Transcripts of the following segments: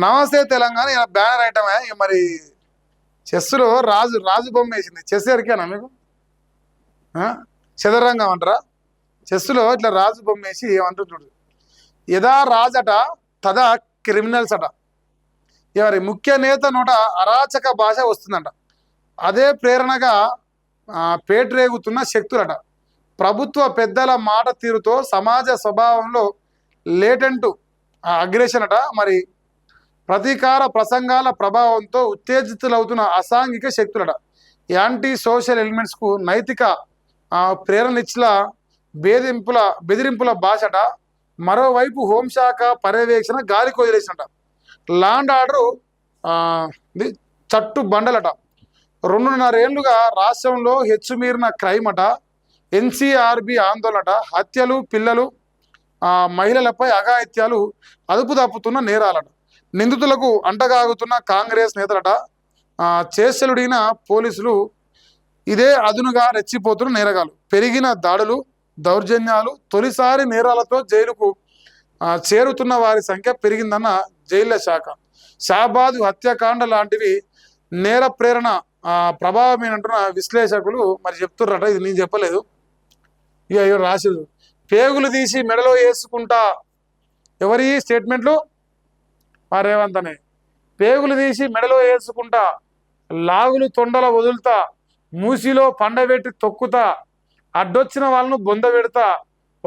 నమస్తే తెలంగాణ ఇలా బ్యానర్ ఐటమే మరి చెస్సులో రాజు రాజు బొమ్మ వేసింది. చెస్ ఎరికేనా మీకు? చదరంగం అంటారా? చెస్సులో ఇట్లా రాజు బొమ్మ వేసి ఏమంటారు చూడు, యథా రాజట తదా క్రిమినల్స్ అట. ఎవరి ముఖ్య నేత నోట అరాచక భాష వస్తుందంట. అదే ప్రేరణగా పేటరేగుతున్న శక్తులట. ప్రభుత్వ పెద్దల మాట తీరుతో సమాజ స్వభావంలో లేటెంట్ అగ్రెషన్ అట. మరి ప్రతీకార ప్రసంగాల ప్రభావంతో ఉత్తేజితులవుతున్న అసాంఘిక శక్తులట. యాంటీ సోషల్ ఎలిమెంట్స్కు నైతిక ప్రేరణిచ్చిన బెదిరింపుల భాషట. మరోవైపు హోంశాఖ పర్యవేక్షణ గాలికి వదిలేసినట. Land order చట్టు బండలట. 2.5 ఏళ్లుగా రాష్ట్రంలో హెచ్చుమీరిన క్రైమ్ అట. ఎన్సీఆర్బి ఆందోళనట. హత్యలు, పిల్లలు, మహిళలపై అఘాయిత్యాలు అదుపు తప్పుతున్న నేరాలట. నిందితులకు అంటగాగుతున్న కాంగ్రెస్ నేతలట. చేసలుడిన పోలీసులు ఇదే అదునుగా రెచ్చిపోతున్న నేరగాలు. పెరిగిన దాడులు, దౌర్జన్యాలు, తొలిసారి నేరాలతో జైలుకు చేరుతున్న వారి సంఖ్య పెరిగిందన్న జైళ్ల శాఖ. షాబాదు హత్యాకాండ లాంటివి నేర ప్రేరణ ప్రభావమేనంటున్న విశ్లేషకులు మరి చెప్తుర్రట. ఇది నేను చెప్పలేదు, ఇక రాసిదు. పేగులు తీసి మెడలో వేసుకుంటా. ఎవరి స్టేట్మెంట్లు? మా రేవంత్ అనే. పేగులు తీసి మెడలో వేసుకుంటా, లాగులు తొండల వదులుతా, మూసిలో పండబెట్టి తొక్కుతా, అడ్డొచ్చిన వాళ్ళను బొంద పెడతా,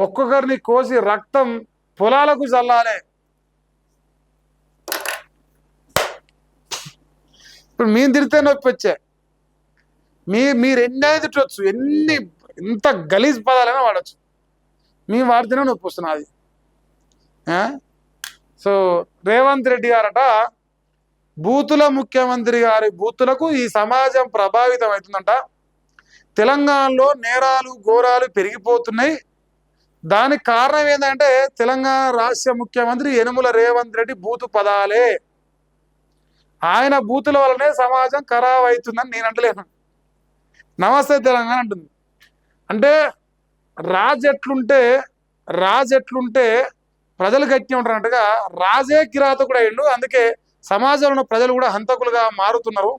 ఒక్కొక్కరిని కోసి రక్తం పొలాలకు చల్లాలే. ఇప్పుడు మేము తిరిగితే నొప్పి వచ్చే, మీరు ఎన్ని తిట్టవచ్చు, ఎంత గలీజ్ పదాలైనా వాడచ్చు, మేము వాడితేనే నొప్పి వస్తున్నది. సో రేవంత్ రెడ్డి గారట, బూతుల ముఖ్యమంత్రి గారి బూతులకు ఈ సమాజం ప్రభావితం అవుతుందంట. తెలంగాణలో నేరాలు ఘోరాలు పెరిగిపోతున్నాయి. దానికి కారణం ఏంటంటే తెలంగాణ రాష్ట్ర ముఖ్యమంత్రి యనుమల రేవంత్ రెడ్డి బూతు పదాలే. ఆయన బూతుల వల్లనే సమాజం ఖరాబ్ అవుతుందని నేను అంటలేను. నమస్తే తెలంగాణ అంటుంది. అంటే రాజు ఎట్లుంటే ప్రజలు గట్టి ఉంటారన్నట్టుగా రాజే కిరాతకుడు అయ్యిండు. అందుకే సమాజంలో ప్రజలు కూడా హంతకులుగా మారుతున్నారు.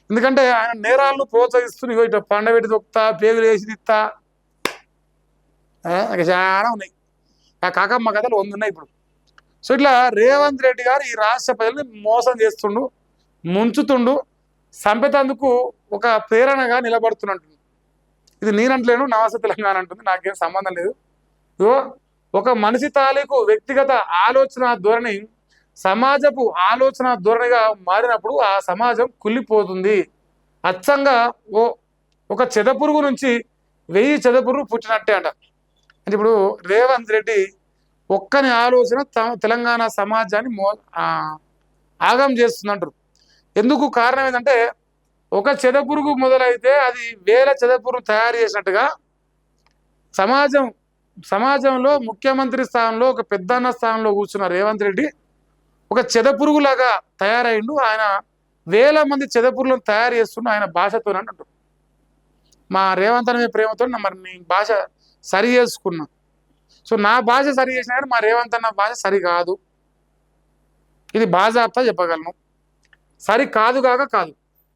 ఎందుకంటే ఆయన నేరాలను ప్రోత్సహిస్తూ ఇట్లా పండబెట్టి దొక్కుతా, పేగులు వేసి తిత్తా, చాలా ఉన్నాయి. ఆ కాకమ్మ కథలు 100 ఉన్నాయి ఇప్పుడు. సో ఇట్లా రేవంత్ రెడ్డి గారు ఈ రాష్ట్ర ప్రజల్ని మోసం చేస్తుండు, ముంచుతుండు, సంపేతందుకు ఒక ప్రేరణగా నిలబడుతున్నట్టు. ఇది నేనంటలేను, నమస్తే తెలంగాణ అంటుంది, నాకేం సంబంధం లేదు. ఒక మనిషి తాలూకు వ్యక్తిగత ఆలోచన ధోరణి సమాజపు ఆలోచన ధోరణిగా మారినప్పుడు ఆ సమాజం కుళ్ళిపోతుంది. అచ్చంగా ఒక చెదపురుగు నుంచి 1000 చెదపురుగు పుట్టినట్టే అంట. అంటే ఇప్పుడు రేవంత్ రెడ్డి ఒక్కని ఆలోచన తెలంగాణ సమాజాన్ని ఆగం చేస్తుందంటారు. ఎందుకు కారణం ఏంటంటే ఒక చెదపురుగు మొదలైతే అది 1000 చెదపురుగు తయారు చేసినట్టుగా సమాజంలో ముఖ్యమంత్రి స్థానంలో ఒక పెద్దన్న స్థానంలో కూర్చున్న రేవంత్ రెడ్డి ఒక చెదపురుగులాగా తయారైండు. ఆయన 1000 మంది చెదపురుగులను తయారు చేస్తుండు ఆయన భాషతో అంటారు. మా రేవంత్ అనే ప్రేమతో మరి నీ భాష సరి చేసుకున్నా. సో నా భాష సరి చేసినా కానీ మా రేవంత్ అన్న భాష సరి కాదు. ఇది బాజాప్తా చెప్పగలను. సరి కాదు కాక కాదు.